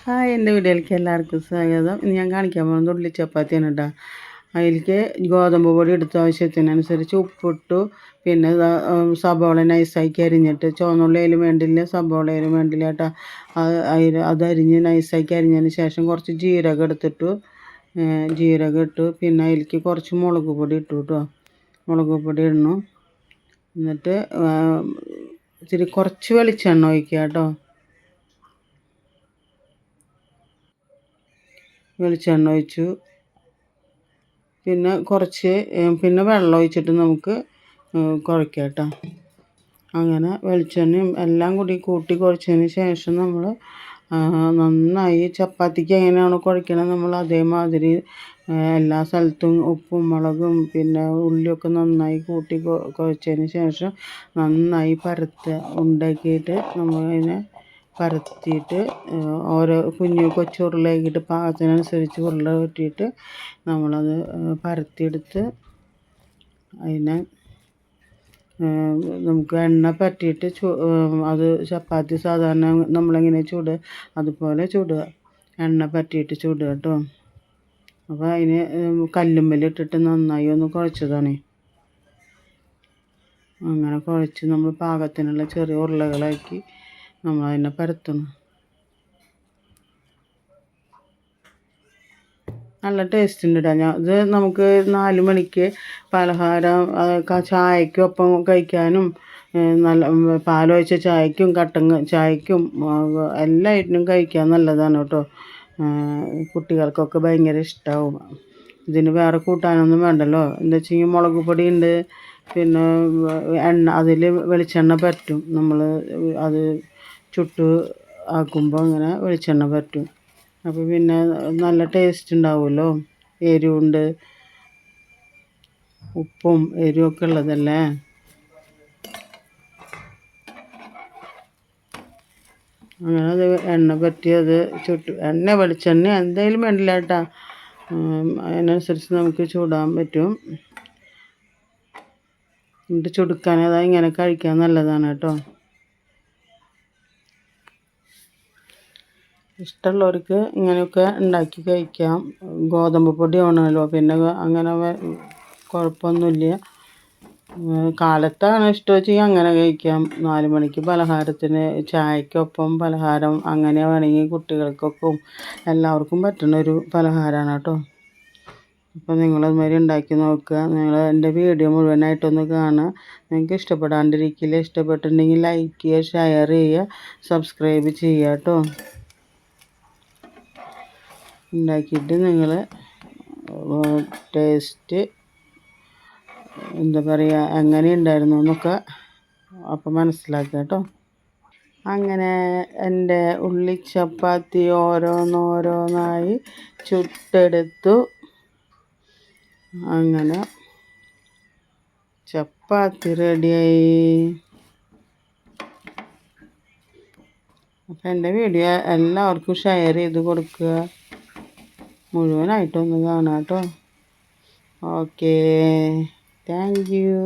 Hi, എൻ്റെ വീഡിയോയിലേക്ക് എല്ലാവർക്കും സ്വാഗതം. ഇന്ന് ഞാൻ കാണിക്കാൻ പോകുന്നത് ഉള്ളി ചപ്പാത്തിയാണ് കേട്ടോ. അതിലേക്ക് ഗോതമ്പ് പൊടി എടുത്ത ആവശ്യത്തിനനുസരിച്ച് ഉപ്പിട്ടു. പിന്നെ സബോള നൈസാക്കി അരിഞ്ഞിട്ട്, ചുവന്നുള്ളി അതിലും വേണ്ടില്ല, സബോള അതിലും വേണ്ടില്ല കേട്ടോ. അത് അരിഞ്ഞ് നൈസാക്കി അരിഞ്ഞതിന് ശേഷം കുറച്ച് ജീരകം എടുത്തിട്ടു. ജീരകം ഇട്ടു. പിന്നെ അതിലേക്ക് കുറച്ച് മുളക് പൊടി ഇട്ടു കേട്ടോ. മുളക് പൊടി ഇടണു. എന്നിട്ട് ഇച്ചിരി കുറച്ച് വെളിച്ചെണ്ണ ഒഴിക്കുക കേട്ടോ. വെളിച്ചെണ്ണ ഒഴിച്ചു. പിന്നെ വെള്ളം ഒഴിച്ചിട്ട് നമുക്ക് കുഴയ്ക്കാം കേട്ടോ. അങ്ങനെ വെളിച്ചെണ്ണയും എല്ലാം കൂടി കൂട്ടി കുഴച്ചതിന് ശേഷം നമ്മൾ നന്നായി ചപ്പാത്തിക്ക് എങ്ങനെയാണോ കുഴയ്ക്കണത് നമ്മൾ അതേമാതിരി എല്ലാ സ്ഥലത്തും ഉപ്പും മുളകും പിന്നെ ഉള്ളിയൊക്കെ നന്നായി കൂട്ടി കുഴച്ചതിന് ശേഷം നന്നായി പരത്തുക. ഉണ്ടാക്കിയിട്ട് നമ്മളതിനെ പരത്തിയിട്ട് ഓരോ കൊച്ചുരുളയാക്കിയിട്ട് പാകത്തിനനുസരിച്ച് ഉരുള വെട്ടിയിട്ട് നമ്മളത് പരത്തിയെടുത്ത് അതിനെ നമുക്ക് എണ്ണ പറ്റിയിട്ട് അത് ചപ്പാത്തി സാധാരണ നമ്മളെങ്ങനെ ചുടുക അതുപോലെ ചുടുക. എണ്ണ പറ്റിയിട്ട് ചുടുക കേട്ടോ. അപ്പോൾ അതിന് കല്ലുമ്മലിട്ടിട്ട് നന്നായി ഒന്ന് കുഴച്ചതാണ്. അങ്ങനെ കുഴച്ച് നമ്മൾ പാകത്തിനുള്ള ചെറിയ ഉരുളകളാക്കി നമ്മളതിനെ പരത്തണം. നല്ല ടേസ്റ്റ് ഉണ്ട് കേട്ടോ. ഇത് നമുക്ക് 4 മണിക്ക് പലഹാരം ചായക്കൊപ്പം കഴിക്കാനും നല്ല പാലൊഴിച്ച ചായക്കും കട്ടൻ ചായക്കും എല്ലാറ്റിനും കഴിക്കാൻ നല്ലതാണ് കേട്ടോ. കുട്ടികൾക്കൊക്കെ ഭയങ്കര ഇഷ്ടമാവും. ഇതിന് വേറെ കൂട്ടാനൊന്നും വേണ്ടല്ലോ. എന്താ വെച്ചെങ്കിൽ മുളക് പൊടി ഉണ്ട്, പിന്നെ അതിൽ വെളിച്ചെണ്ണ പറ്റും. നമ്മൾ അത് ചുട്ട് ആക്കുമ്പോൾ അങ്ങനെ വെളിച്ചെണ്ണ പറ്റും. അപ്പോൾ പിന്നെ നല്ല ടേസ്റ്റ് ഉണ്ടാവുമല്ലോ. എരിവുണ്ട്, ഉപ്പും എരിവൊക്കെ ഉള്ളതല്ലേ. അങ്ങനെ അത് എണ്ണ പറ്റി അത് ചുട്ട് വെളിച്ചെണ്ണ എന്തായാലും വേണ്ടില്ല കേട്ടോ. അതിനനുസരിച്ച് നമുക്ക് ചൂടാൻ പറ്റും. എന്നിട്ട് ചുടുക്കാൻ ഇങ്ങനെ കഴിക്കാൻ നല്ലതാണ് കേട്ടോ. ഇഷ്ടമുള്ളവർക്ക് ഇങ്ങനെയൊക്കെ ഉണ്ടാക്കി കഴിക്കാം. ഗോതമ്പ് പൊടി ആണല്ലോ, പിന്നെ അങ്ങനെ കുഴപ്പമൊന്നുമില്ല. കാലത്താണ് ഇഷ്ടം വെച്ചാൽ അങ്ങനെ കഴിക്കാം. 4 മണിക്ക് പലഹാരത്തിന് ചായക്കൊപ്പം പലഹാരം അങ്ങനെ വേണമെങ്കിൽ കുട്ടികൾക്കൊക്കെ എല്ലാവർക്കും പറ്റുന്നൊരു പലഹാരമാണ് കേട്ടോ. അപ്പോൾ നിങ്ങളതുമാതിരി ഉണ്ടാക്കി നോക്കുക. നിങ്ങൾ എൻ്റെ വീഡിയോ മുഴുവനായിട്ടൊന്ന് കാണുക. നിങ്ങൾക്ക് ഇഷ്ടപ്പെടാണ്ടിരിക്കില്ല. ഇഷ്ടപ്പെട്ടിട്ടുണ്ടെങ്കിൽ ലൈക്ക് ചെയ്യുക, ഷെയർ ചെയ്യുക, സബ്സ്ക്രൈബ് ചെയ്യുക കേട്ടോ. ഉണ്ടാക്കിയിട്ട് നിങ്ങൾ ടേസ്റ്റ് എന്താ പറയുക എങ്ങനെ ഉണ്ടായിരുന്നു എന്നൊക്കെ അപ്പം മനസ്സിലാക്കുക കേട്ടോ. അങ്ങനെ എൻ്റെ ഉള്ളിച്ചപ്പാത്തി ഓരോന്നോരോന്നായി ചുട്ടെടുത്തു. അങ്ങനെ ചപ്പാത്തി റെഡിയായി. അപ്പം എൻ്റെ വീഡിയോ എല്ലാവർക്കും ഷെയർ ചെയ്ത് കൊടുക്കുക. മുഴുവനായിട്ടൊന്ന് കാണാം കേട്ടോ. Okay, thank you.